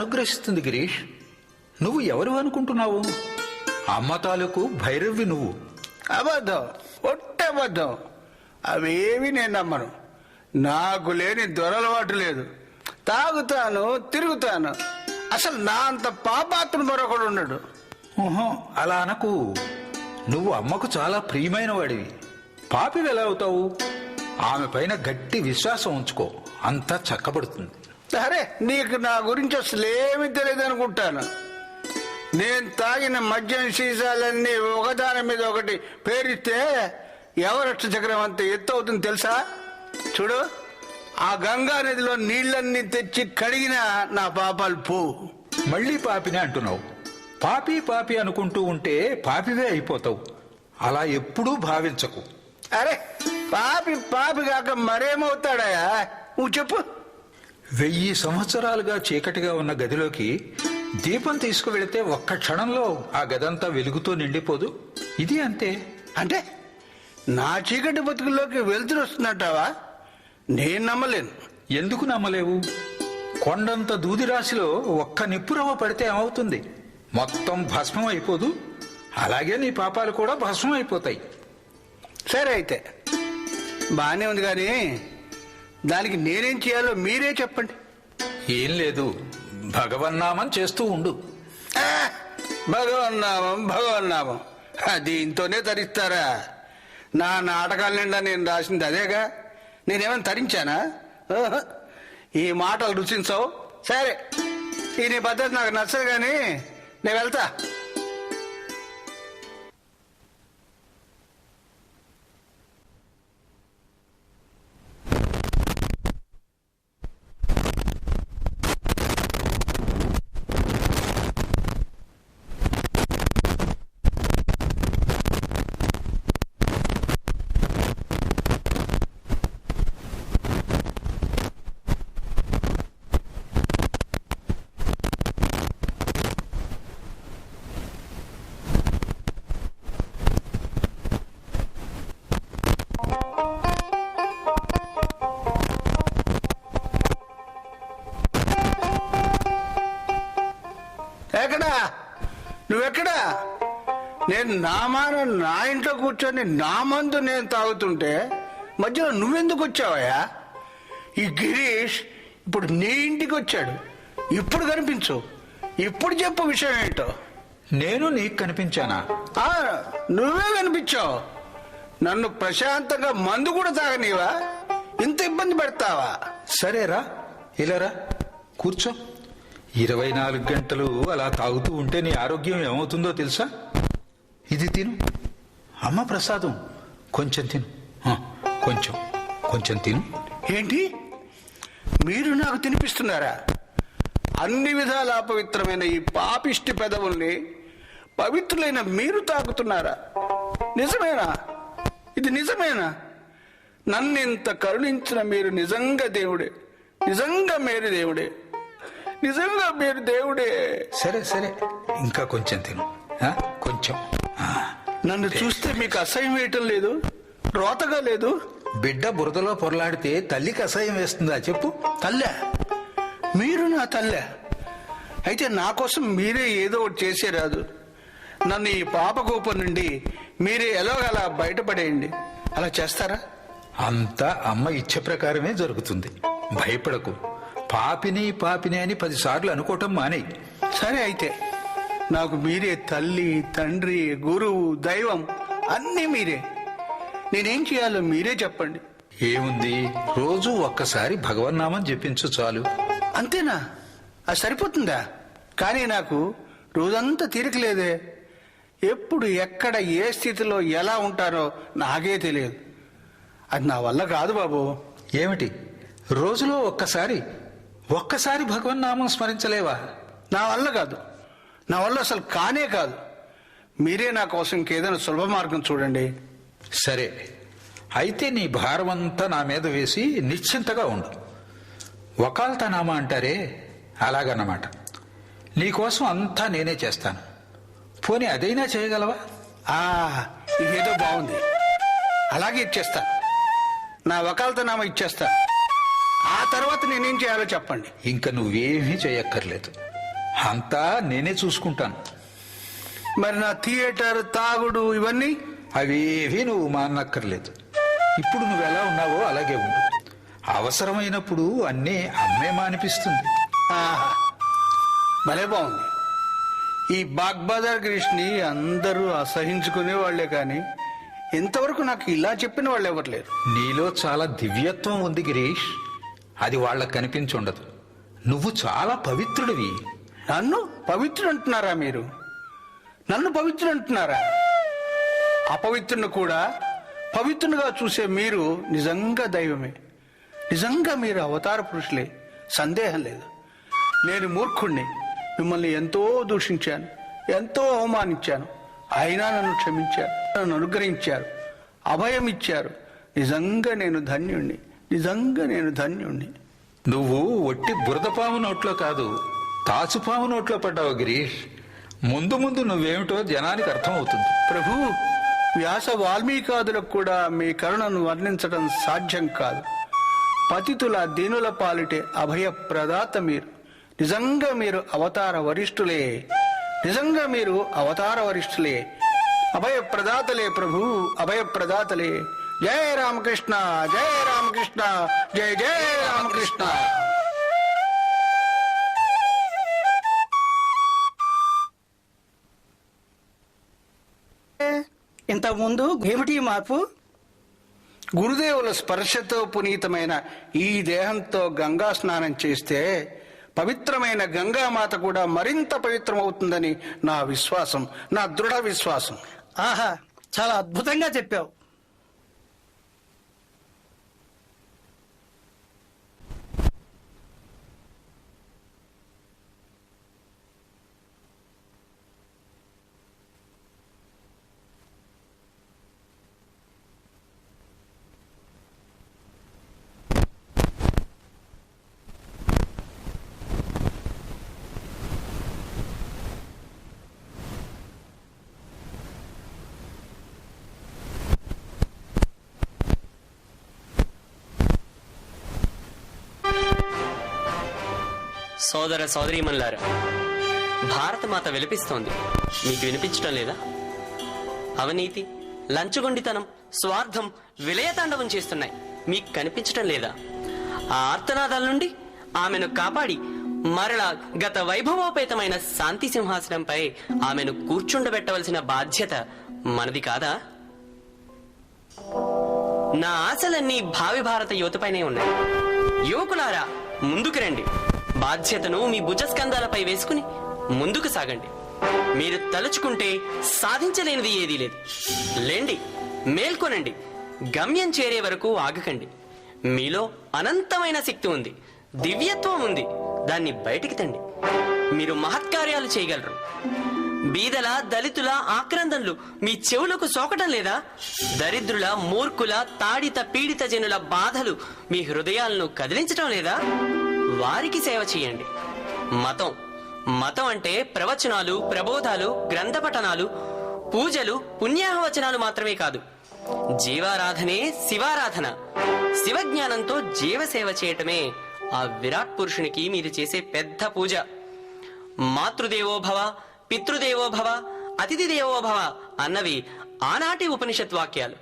అనుగ్రహిస్తుంది గిరీష్. నువ్వు ఎవరు అనుకుంటున్నావు? అమ్మ తాలూకు భైరవి నువ్వు. అబద్ధం, ఒట్టబద్ధం. అవేవి నేను నమ్మను. నాకు లేని దొరలవాటు లేదు. తాగుతాను, తిరుగుతాను. అసలు నా అంత పాపాత్ముడు మరొకడు ఉన్నాడు. ఊహో, అలా అనకు. నువ్వు అమ్మకు చాలా ప్రియమైన వాడివి. పాపివి ఎలా అవుతావు? ఆమె పైన గట్టి విశ్వాసం ఉంచుకో, అంతా చక్కబడుతుంది. సరే, నీకు నా గురించి అసలు ఏమీ తెలియదు అనుకుంటాను. నేను తాగిన మద్యం సీసాలన్నీ ఒకదాని మీద ఒకటి పేరిస్తే ఎవరక్ష చక్రం అంత ఎత్తు అవుతుంది తెలుసా? చూడు, ఆ గంగా నదిలో నీళ్లన్నీ తెచ్చి కడిగిన నా పాపాలు పోవు. మళ్ళీ పాపినే అంటున్నావు. పాపి పాపి అనుకుంటూ ఉంటే పాపివే అయిపోతావు. అలా ఎప్పుడూ భావించకు. అరే, పాపి పాపి కాక మరేమవుతాడయా? నువ్వు చెప్పు. 1000 సంవత్సరాలుగా చీకటిగా ఉన్న గదిలోకి దీపం తీసుకువెళితే ఒక్క క్షణంలో ఆ గదంతా వెలుగుతో నిండిపోదు. ఇది అంతే. అంటే నా చీకటి బతుకుల్లోకి వెలుతురు వస్తున్నట్టావా? నేను నమ్మలేను. ఎందుకు నమ్మలేవు? కొండంత దూది రాశిలో ఒక్క నిప్పురవ్వ పడితే ఏమవుతుంది? మొత్తం భస్మం అయిపోదు? అలాగే నీ పాపాలు కూడా భస్మం అయిపోతాయి. సరే, అయితే బానే ఉంది, కానీ దానికి నేనేం చేయాలో మీరే చెప్పండి. ఏం లేదు, భగవన్నామం చేస్తూ ఉండు. భగవన్నామం భగవన్నామం దీంతోనే తరిస్తారా? నా నాటకాల నిండా నేను రాసింది అదేగా. నేనేమైనా తరించానా? ఓహో, ఈ మాటలు రుచించవు. సరే, ఈ నీ పద్ధతి నాకు నచ్చదు, కానీ నేను వెళ్తా. ఎక్కడా? నువ్వెక్కడా? నేను నా ఇంట్లో కూర్చొని నా మందు నేను తాగుతుంటే మధ్యలో నువ్వెందుకు వచ్చావయ్యా? ఈ గిరీష్ ఇప్పుడు నీ ఇంటికి వచ్చాడు. ఇప్పుడు కనిపించు. ఇప్పుడు చెప్పు విషయం ఏంటో. నేను నీకు కనిపించానా? నువ్వే కనిపించావు. నన్ను ప్రశాంతంగా మందు కూడా తాగనీవా? ఇంత ఇబ్బంది పెడతావా? సరేరా, ఇలారా, కూర్చో. 24 గంటలు అలా తాగుతూ ఉంటే నీ ఆరోగ్యం ఏమవుతుందో తెలుసా? ఇది తిను, అమ్మ ప్రసాదం. కొంచెం తిను, కొంచెం కొంచెం తిను. ఏంటి, మీరు నాకు తినిపిస్తున్నారా? అన్ని విధాల అపవిత్రమైన ఈ పాపిష్టి పెదవుల్ని పవిత్రులైన మీరు తాకుతున్నారా? నిజమేనా? ఇది నిజమేనా? నన్ను ఇంత కరుణించిన మీరు నిజంగా దేవుడే. నిజంగా మీరు దేవుడే. నిజంగా మీరు దేవుడే. సరే సరే, ఇంకా కొంచెం తిను, కొంచెం. నన్ను చూస్తే మీకు అసహ్యం వేయటం లేదు? రోతగా లేదు? బిడ్డ బురదలో పొరలాడితే తల్లికి అసహ్యం వేస్తుందా చెప్పు? తల్లే? మీరు నా తల్లే? అయితే నా కోసం మీరే ఏదో ఒకటి చేసే రాదు. నన్ను ఈ పాపకూపం నుండి మీరే ఎలాగలా బయటపడేయండి. అలా చేస్తారా? అంతా అమ్మ ఇచ్చ ప్రకారమే జరుగుతుంది. భయపడకు. పాపిని పాపిని అని 10 సార్లు అనుకోవటం మానే. సరే, అయితే నాకు మీరే తల్లి, తండ్రి, గురువు, దైవం, అన్నీ మీరే. నేనేం చేయాలో మీరే చెప్పండి. ఏముంది, రోజు ఒక్కసారి భగవన్నామం జపించు చాలు. అంతేనా? అది సరిపోతుందా? కానీ నాకు రోజంతా తీరికలేదే. ఎప్పుడు, ఎక్కడ, ఏ స్థితిలో ఎలా ఉంటారో నాకే తెలియదు. అది నా వల్ల కాదు బాబు. ఏమిటి, రోజులో ఒక్కసారి భగవన్నామం స్మరించలేవా? నా వల్ల కాదు. నా వల్ల అసలు కానే కాదు. మీరే నా కోసం ఇంకేదైనా సులభ మార్గం చూడండి. సరే, అయితే నీ భారం అంతా నా మీద వేసి నిశ్చింతగా ఉండు. వకాల్తానామా అంటారే, అలాగన్నమాట. నీకోసం అంతా నేనే చేస్తాను. పోనీ అదైనా చేయగలవా? ఇదేదో బాగుంది. అలాగే ఇచ్చేస్తాను. నా వకాల్తానామా ఇచ్చేస్తా. ఆ తర్వాత నేనేం చేయాలో చెప్పండి. ఇంకా నువ్వేమీ చేయక్కర్లేదు. అంతా నేనే చూసుకుంటాను. మరి నా థియేటర్, తాగుడు ఇవన్నీ? అవేవి నువ్వు మానక్కర్లేదు. ఇప్పుడు నువ్వు ఎలా ఉన్నావో అలాగే ఉండు. అవసరమైనప్పుడు అన్నీ అమ్మే మానిపిస్తుంది. ఆహా, భలే బాగుంది. ఈ బాగ్బాదర్ గిరీష్ని అందరూ అసహించుకునే వాళ్లే కానీ ఇంతవరకు నాకు ఇలా చెప్పిన వాళ్ళు ఎవరు లేరు. నీలో చాలా దివ్యత్వం ఉంది గిరీష్. అది వాళ్ళకు కనిపించుండదు. నువ్వు చాలా పవిత్రుడివి. నన్ను పవిత్రుడు అంటున్నారా మీరు? నన్ను పవిత్రుడు అంటున్నారా? అపవిత్రుని కూడా పవిత్రునిగా చూసే మీరు నిజంగా దైవమే. నిజంగా మీరు అవతార పురుషులే, సందేహం లేదు. నేను మూర్ఖుణ్ణి. మిమ్మల్ని ఎంతో దూషించాను, ఎంతో అవమానించాను. అయినా నన్ను క్షమించారు, నన్ను అనుగ్రహించారు, అభయం ఇచ్చారు. నిజంగా నేను ధన్యుణ్ణి, నిజంగా నేను ధన్యుణ్ణి. నువ్వు ఒట్టి బురదపాము నోట్లో కాదు, తాచుపాము నోట్లో పడ్డావు గిరీష్. ముందు ముందు నువ్వేమిటో జనానికి అర్థమవుతుంది. ప్రభు, వ్యాస వాల్మీకాదులకు కూడా మీ కరుణను వర్ణించడం సాధ్యం కాదు. పతితుల దీనుల పాలిటే అభయ ప్రదాత మీరు. నిజంగా మీరు అవతార వరిష్ఠులే, నిజంగా మీరు అవతార వరిష్ఠులే, అభయ ప్రదాతలే ప్రభు, అభయ ప్రదాతలే. జయ రామకృష్ణ, జయ రామకృష్ణ, జయ జయ రామకృష్ణ. ఇంతకుముందు ఏమిటి మార్పు? గురుదేవుల స్పర్శతో పునీతమైన ఈ దేహంతో గంగా స్నానం చేస్తే పవిత్రమైన గంగామాత కూడా మరింత పవిత్రమవుతుందని నా విశ్వాసం, నా దృఢ విశ్వాసం. ఆహా, చాలా అద్భుతంగా చెప్పావు. సోదర సోదరీమణులారా, భారతమాత విలపిస్తోంది. మీకు వినిపించటం లేదా? అవినీతి, లంచగొండితనం, స్వార్థం విలయతాండవం చేస్తున్నాయి. మీకు కనిపించటం లేదా? ఆ ఆర్తనాదాల నుండి ఆమెను కాపాడి మరలా గత వైభవోపేతమైన శాంతి సింహాసనంపై ఆమెను కూర్చుండబెట్టవలసిన బాధ్యత మనది కాదా? నా ఆశలన్నీ భావి భారత యువతపైనే ఉన్నాయి. యువకులారా, ముందుకు రండి. బాధ్యతను మీ భుజస్కంధాలపై వేసుకుని ముందుకు సాగండి. మీరు తలుచుకుంటే సాధించలేనిది ఏదీ లేదు. లేండి, మేల్కొనండి. గమ్యం చేరే వరకు ఆగకండి. మీలో అనంతమైన శక్తి ఉంది, దివ్యత్వం ఉంది. దాన్ని బయటికి తండి. మీరు మహత్కార్యాలు చేయగలరు. బీదల, దళితుల ఆక్రందనలు మీ చెవులకు సోకటం లేదా? దరిద్రుల, మూర్ఖుల, తాడిత పీడిత జనుల బాధలు మీ హృదయాలను కదిలించటం లేదా? వారికి సేవ చేయండి. మతం అంటే ప్రవచనాలు, ప్రబోధాలు, గ్రంథ పఠనాలు, పూజలు, పుణ్యాహవచనాలు మాత్రమే కాదు. జీవారాధనే శివారాధన. శివజ్ఞానంతో జీవసేవ చేయటమే ఆ విరాట్ పురుషునికి మీరు చేసే పెద్ద పూజ. మాతృదేవోభవ, పితృదేవోభవ, అతిథి దేవోభవ అన్నవి ఆనాటి ఉపనిషత్ వాక్యాలు.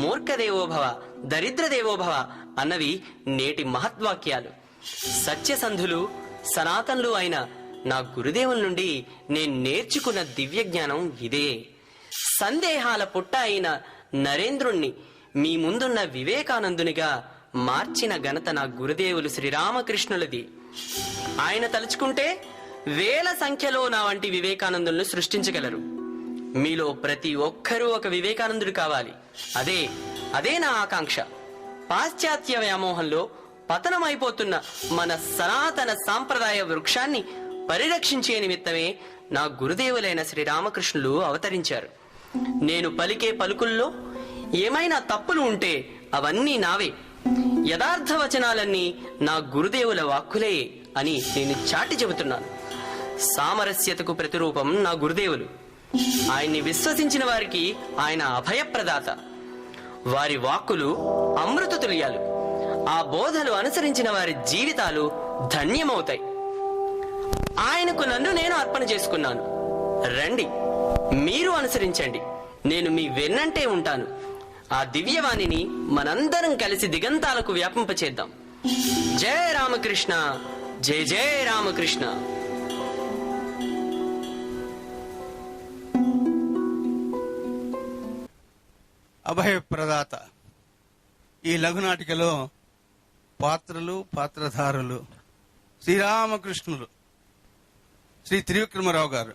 మూర్ఖదేవోభవ, దరిద్ర దేవోభవ అన్నవి నేటి మహత్వాక్యాలు. సత్యసంధులు, సనాతనులు అయిన నా గురుదేవుల నుండి నేను నేర్చుకున్న దివ్య జ్ఞానం ఇదే. సందేహాల పుట్ట అయిన నరేంద్రుణ్ణి మీ ముందున్న వివేకానందునిగా మార్చిన ఘనత నా గురుదేవులు శ్రీరామకృష్ణులది. ఆయన తలుచుకుంటే వేల సంఖ్యలో నా వంటి వివేకానందులను సృష్టించగలరు. మీలో ప్రతి ఒక్కరూ ఒక వివేకానందుడు కావాలి. అదే నా ఆకాంక్ష. పాశ్చాత్య వ్యామోహంలో పతనమైపోతున్న మన సనాతన సాంప్రదాయ వృక్షాన్ని పరిరక్షించే నిమిత్తమే నా గురుదేవులైన శ్రీరామకృష్ణులు అవతరించారు. నేను పలికే పలుకుల్లో ఏమైనా తప్పులు ఉంటే అవన్నీ నావే. యథార్థ వచనాలన్నీ నా గురుదేవుల వాక్కులే అని నేను చాటి చెబుతున్నాను. సామరస్యతకు ప్రతిరూపం నా గురుదేవులు. ఆయన్ని విశ్వసించిన వారికి ఆయన అభయప్రదాత. వారి వాక్కులు అమృత తుల్యాలు. ఆ బోధలు అనుసరించిన వారి జీవితాలు ధన్యమవుతాయి. ఆయనకు నన్ను నేను అర్పణ చేసుకున్నాను. రండి, మీరు అనుసరించండి. నేను మీ వెన్నంటే ఉంటాను. ఆ దివ్యవాణిని మనందరం కలిసి దిగంతాలకు వ్యాపింపచేద్దాం. జయ రామకృష్ణ, జయ జయ రామకృష్ణ. అభయప్రదాత. ఈ లఘునాటికలో పాత్రలు, పాత్రధారులు శ్రీరామకృష్ణులు, శ్రీ త్రివిక్రమరావు గారు,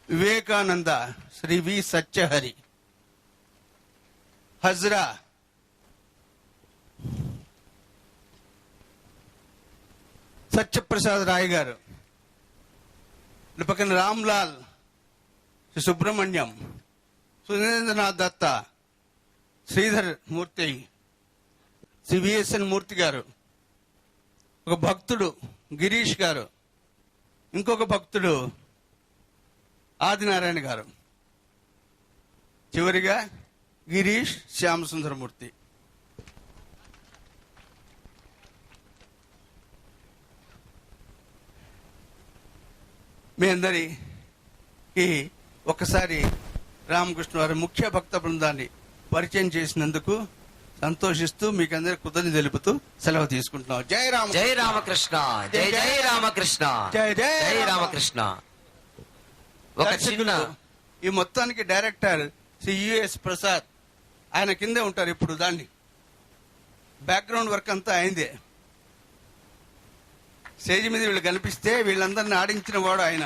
వివేకానంద శ్రీ వి సత్యహరి, హజ్రా సత్యప్రసాద్ రాయ్ గారు, పక్కన రామ్లాల్ శ్రీ సుబ్రహ్మణ్యం, సురేంద్రనాథ్ దత్త, శ్రీధర్ మూర్తి, శ్రీ విఎస్ఎన్ మూర్తి గారు, ఒక భక్తుడు గిరీష్ గారు, ఇంకొక భక్తుడు ఆదినారాయణ గారు, చివరిగా గిరీష్ శ్యామసుందరమూర్తి. మీ అందరికి ఒక్కసారి రామకృష్ణ వారి ముఖ్య భక్త బృందాన్ని పరిచయం చేసినందుకు సంతోషిస్తూ మీకు అందరి కృతజ్ఞతలు తెలుపుతూ సెలవు తీసుకుంటున్నాం. జై రామ, జై రామకృష్ణ, జై జై రామకృష్ణ, జై జై జై రామకృష్ణ. ఒక చిన్న ఈ మొత్తానికి డైరెక్టర్ శ్రీ యుఎస్ ప్రసాద్, ఆయన కిందే ఉంటారు. ఇప్పుడు దాన్ని బ్యాక్గ్రౌండ్ వర్క్ అంతా అయిందే. స్టేజ్ మీద వీళ్ళు కనిపిస్తే వీళ్ళందరినీ ఆడించిన వాడు ఆయన.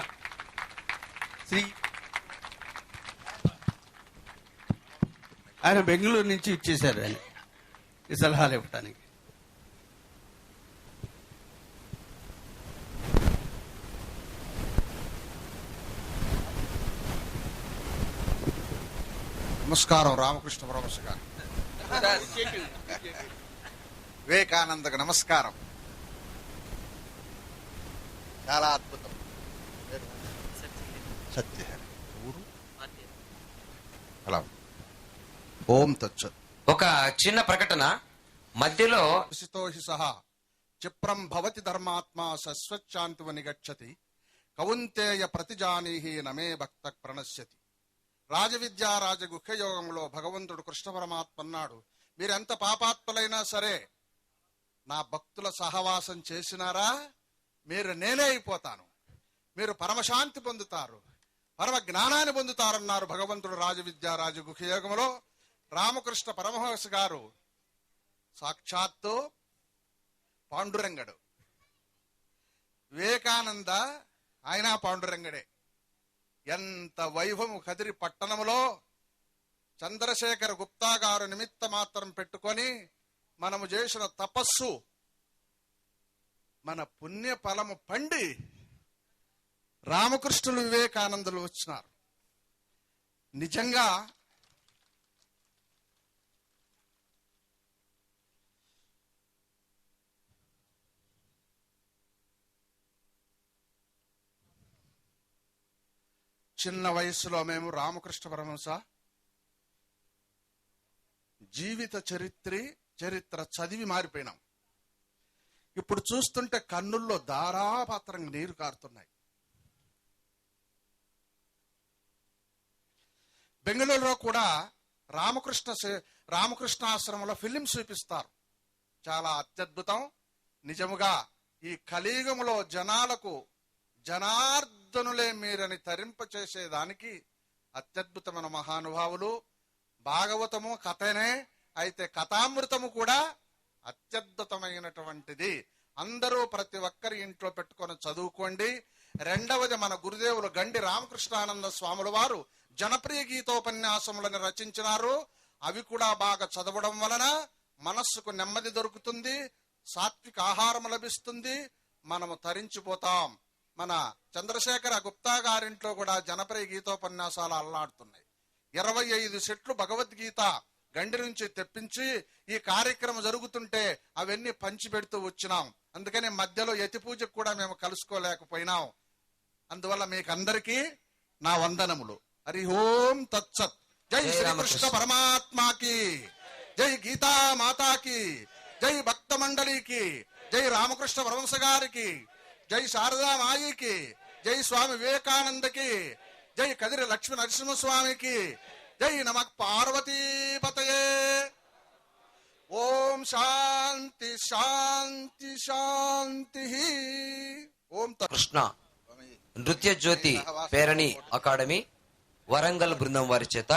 ఆయన బెంగళూరు నుంచి ఇచ్చేశారు ఆయన ఈ సలహాలు ఇవ్వటానికి. నమస్కారం రామకృష్ణ పరమహంస గారు. వివేకానందకు నమస్కారం. చాలా అద్భుతం. సత్యహరి ఊరు హలో. ఓం తచ్చత్. ఒక చిన్న ప్రకటన మధ్యలో హి సహా చిప్రం భవతి ధర్మాత్మా శశ్వచ్చాంతివ నిగచ్చతి కౌంతేయ ప్రతిజానీహి నమే భక్త ప్రణశ్యతి. రాజవిద్యా రాజగుహ్యయోగంలో భగవంతుడు కృష్ణ పరమాత్మ అన్నాడు, మీరెంత పాపాత్ములైనా సరే నా భక్తుల సహవాసం చేసినారా మీరు నేనే అయిపోతాను, మీరు పరమశాంతి పొందుతారు, పరమ జ్ఞానాన్ని పొందుతారన్నారు భగవంతుడు రాజవిద్యా రాజగుహ్యయోగంలో. రామకృష్ణ పరమహంస గారు సాక్షాత్తు పాండురంగడు. వివేకానంద ఆయన పాండురంగడే. ఎంత వైభవం కదిరి పట్టణంలో చంద్రశేఖర గుప్తా గారు నిమిత్త మాత్రం పెట్టుకొని మనము చేసిన తపస్సు మన పుణ్య ఫలము పండి రామకృష్ణులు వివేకానందులు వచ్చినారు. నిజంగా చిన్న వయస్సులో మేము రామకృష్ణ పరమహంస జీవిత చరిత్ర చదివి మారిపోయినాం. ఇప్పుడు చూస్తుంటే కన్నుల్లో ధారాపాత్రంగా నీరు కారుతున్నాయి. బెంగళూరులో కూడా రామకృష్ణాశ్రమంలో ఫిలిమ్స్ చూపిస్తారు. చాలా అత్యద్భుతం. నిజముగా ఈ కలియుగంలో జనాలకు జనార్దనులే మీరని తరింపచేసేదానికి అత్యద్భుతమైన మహానుభావులు. భాగవతము కథనే అయితే కథామృతము కూడా అత్యద్భుతమైనటువంటిది. అందరూ ప్రతి ఒక్కరి ఇంట్లో పెట్టుకొని చదువుకోండి. రెండవది, మన గురుదేవులు గండి రామకృష్ణానంద స్వాముల వారు జనప్రియ గీతోపన్యాసములను రచించినారు. అవి కూడా బాగా చదవడం వలన మనస్సుకు నెమ్మది దొరుకుతుంది, సాత్విక ఆహారం లభిస్తుంది, మనము తరించిపోతాం. మన చంద్రశేఖర గుప్తా గారింట్లో కూడా జనప్రియ గీతోపన్యాసాలు అల్లాడుతున్నాయి. 25 సెట్లు భగవద్గీత గండి నుంచి తెప్పించి ఈ కార్యక్రమం జరుగుతుంటే అవన్నీ పంచి పెడుతూ వచ్చినాం. అందుకని మధ్యలో యతి పూజకు కూడా మేము కలుసుకోలేకపోయినాం. అందువల్ల మీకు అందరికీ నా వందనములు. హరి ఓం తత్సత్. జై శ్రీకృష్ణ పరమాత్మాకి, జై గీతా మాతాకి, జై భక్త మండలికి, జై రామకృష్ణ పరమహంస గారికి, జై శారదా మాయికి, జై స్వామి వివేకానందకి, జై కదిరి లక్ష్మీ నరసింహస్వామికి, జై నమ పార్వతీపతయే. ఓం శాంతి శాంతి శాంతి. ఓం కృష్ణ నృత్య జ్యోతి పేరణి అకాడమీ వరంగల్ బృందం వారి చేత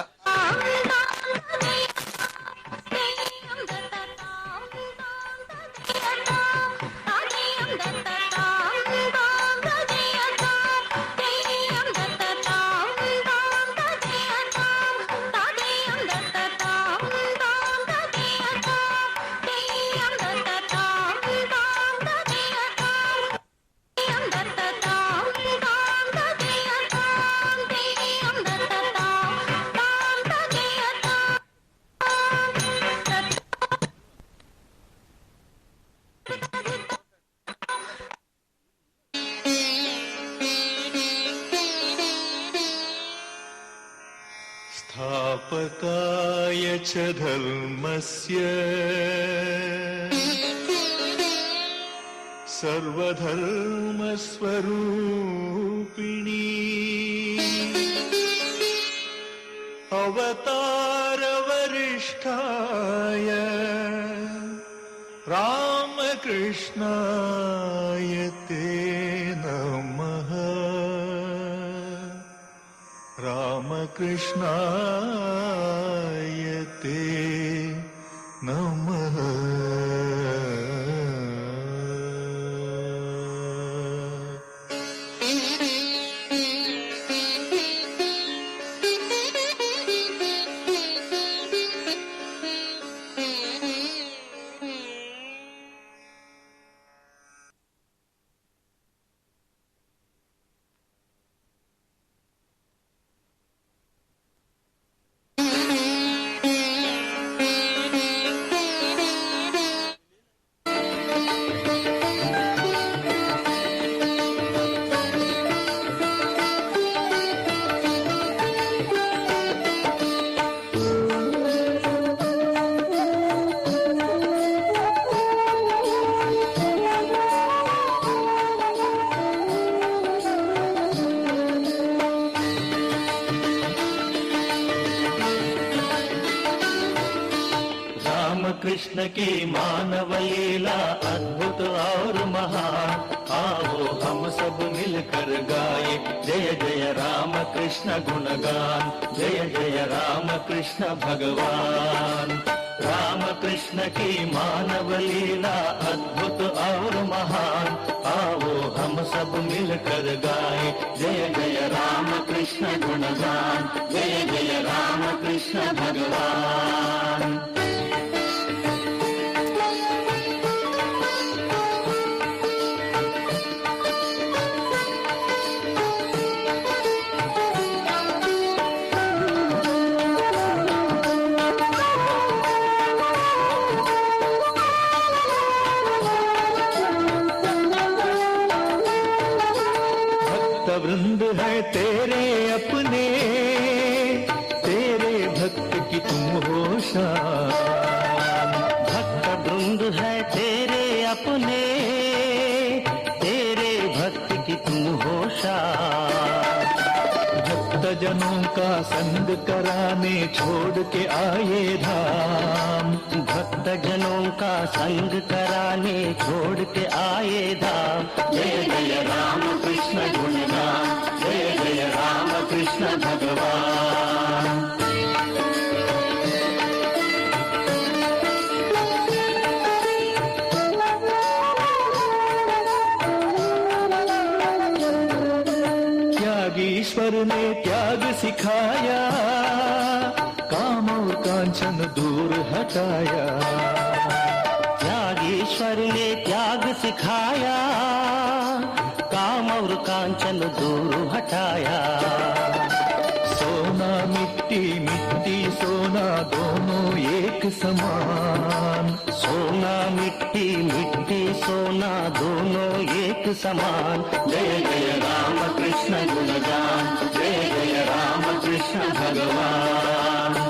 स्थापकाय च धर्मस्य सर्वधर्मस्वरूपिणी अवतारवरिष्ठाय रामकृष्णाय ते नमः. रामकृष्णाय ते नमः. कृष्ण की मानव लीला अद्भुत और महान, आओ हम सब मिलकर गाए जय जय राम कृष्ण गुणगान, जय जय राम कृष्ण भगवान. राम कृष्ण की मानव लीला अद्भुत और महान, आओ हम सब मिलकर गाए जय जय राम कृष्ण गुणगान, जय जय राम कृष्ण भगवान. वृंद है तेरे अपने, तेरे भक्त की तुम हो शान. भक्त वृंद है तेरे अपने, तेरे भक्त की तुम हो शान. भक्त जनों का संग कराने छोड़ के आए धाम, भक्त जनों का संग कराने छोड़ के आए धाम. जय जय राम कृष्ण गुणगान, जय जय राम कृष्ण भगवान. त्यागीश्वर ने त्याग सिखाया, काम और कांचन दूर हटाया. त्यागीश्वर ने त्याग सिखाया, काम और कांचन दूर हटाया. सोना मिट्टी मिट्टी सोना दोनों एक समान, सोना मिट्टी मिट्टी सोना दोनों एक समान. जय जय राम कृष्ण गुणगान, जय जय राम कृष्ण भगवान.